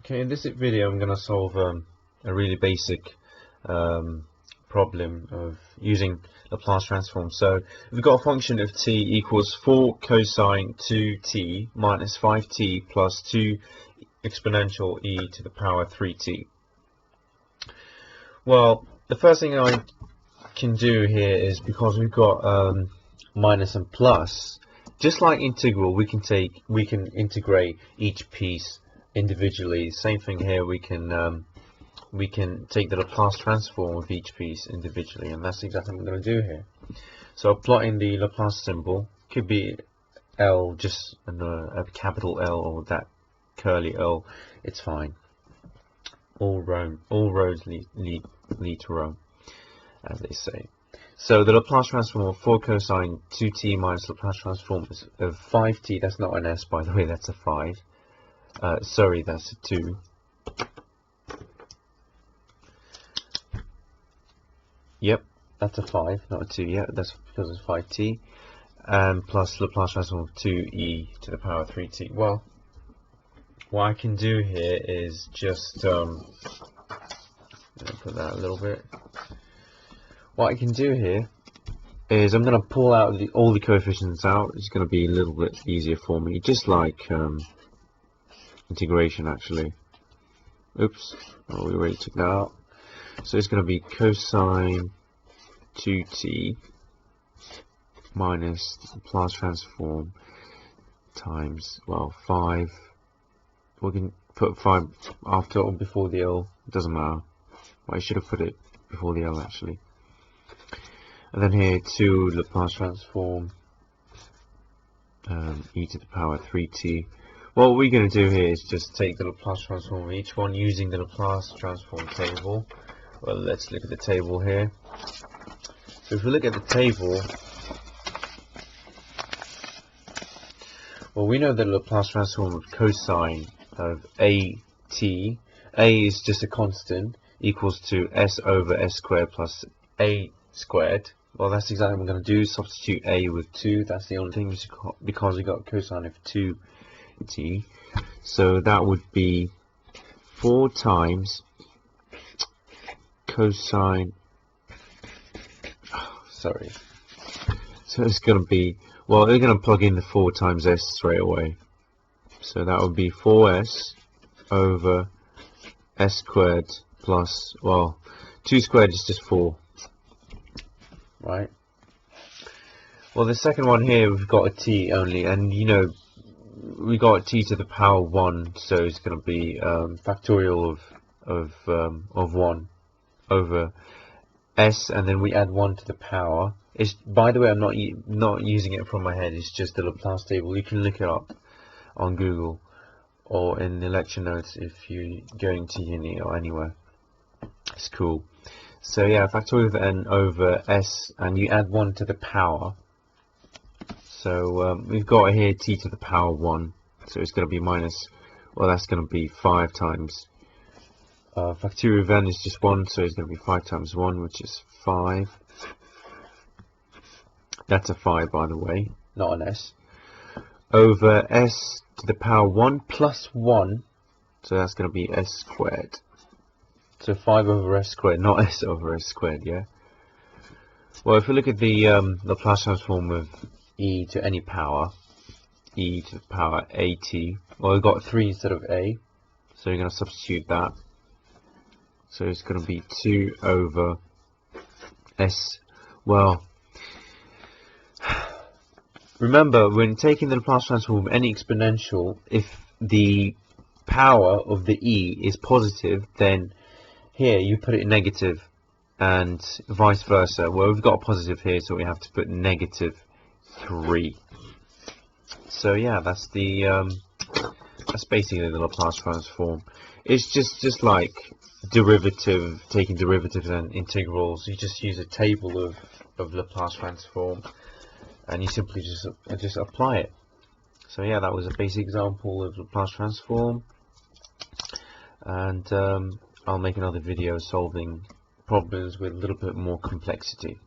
Okay, in this video I'm going to solve a really basic problem of using Laplace transform. So we've got a function of t equals 4 cosine 2t minus 5t plus 2 exponential e to the power 3t. Well, the first thing I can do here is, because we've got minus and plus, just like integral, we can integrate each piece individually. Same thing here, we can take the Laplace transform of each piece individually, and that's exactly what I'm going to do here. So plotting the Laplace symbol, could be L, just a capital L, or that curly L, it's fine. All roads lead to Rome, as they say. So the Laplace transform of 4 cosine 2t minus Laplace transform of 5t, that's not an S by the way, that's a 5. Sorry, that's a 2. Yep, that's a 5, not a 2 yet, that's because it's 5t. And plus Laplace transform of 2e to the power 3t. Well, what I can do here is just put that a little bit. What I can do here is I'm going to pull out all the coefficients out. It's going to be a little bit easier for me, just like integration actually. Oops, oh, we already took that out. So it's going to be cosine 2t minus Laplace transform times, well, 5. We can put 5 after or before the L, it doesn't matter. Well, I should have put it before the L actually. And then here 2 Laplace transform e to the power 3t. What we're going to do here is just take the Laplace transform of each one using the Laplace transform table. Well, let's look at the table here. So if we look at the table, well, we know the Laplace transform of cosine of at, a is just a constant, equals to s over s squared plus a squared. Well, that's exactly what I'm going to do. Substitute a with 2. That's the only thing, because we got cosine of 2t. So that would be 4 times cosine. Sorry. So it's going to be, well, we're going to plug in the 4 times s straight away. So that would be 4s over s squared plus, well, 2 squared is just 4. Right. Well, the second one here, we've got a t only, and you know, we got a t to the power 1, so it's going to be factorial of 1 over s, and then we add 1 to the power. It's, by the way, I'm not using it from my head. It's just the Laplace table. You can look it up on Google or in the lecture notes if you're going to uni or anywhere. It's cool. So yeah, factorial of n over s, and you add 1 to the power. So we've got here t to the power 1, so it's going to be minus, well, that's going to be 5 times factorial of n is just 1, so it's going to be 5 times 1, which is 5. That's a 5, by the way, not an s. Over s to the power 1 plus 1, so that's going to be s squared. So 5 over s squared, not s over s squared, yeah? Well, if we look at the Laplace transform of e to any power, e to the power at, well, we've got 3 instead of a, so you're going to substitute that. So it's going to be 2 over s. Well, remember, when taking the Laplace transform of any exponential, if the power of the e is positive, then here you put it negative, and vice versa. Well, we've got a positive here, so we have to put negative 3. So yeah, that's basically the Laplace transform. It's just like taking derivatives and integrals. You just use a table of Laplace transform, and you simply just apply it. So yeah, that was a basic example of Laplace transform, and I'll make another video solving problems with a little bit more complexity.